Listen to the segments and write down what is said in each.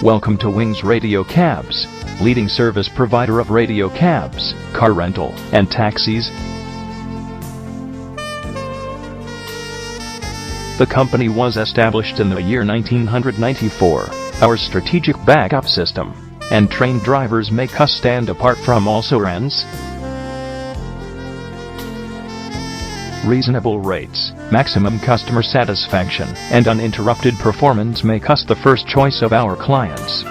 Welcome to Wings Radio Cabs, leading service provider of radio cabs, car rental, and taxis. The company was established in the year 1994. Our strategic backup system and trained drivers make us stand apart from all sirens. Reasonable rates, maximum customer satisfaction, and uninterrupted performance make us the first choice of our clients.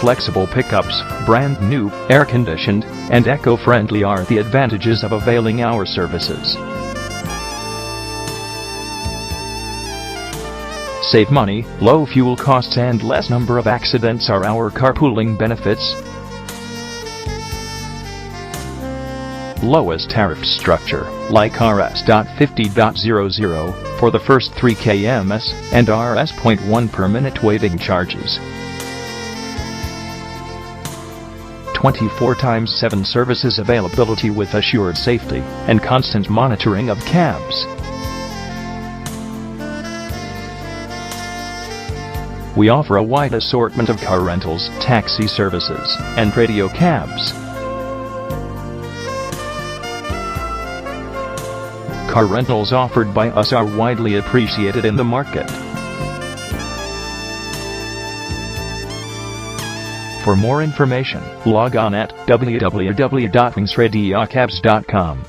Flexible pickups, brand new, air-conditioned, and eco-friendly are the advantages of availing our services. Save money, low fuel costs and less number of accidents are our carpooling benefits. Lowest tariff structure, like Rs.50.00 for the first 3 kms and Rs.1 per minute waiting charges. 24/7 services availability with assured safety and constant monitoring of cabs. We offer a wide assortment of car rentals, taxi services, and radio cabs. Car rentals offered by us are widely appreciated in the market. For more information, log on at www.wingsradiocabs.com.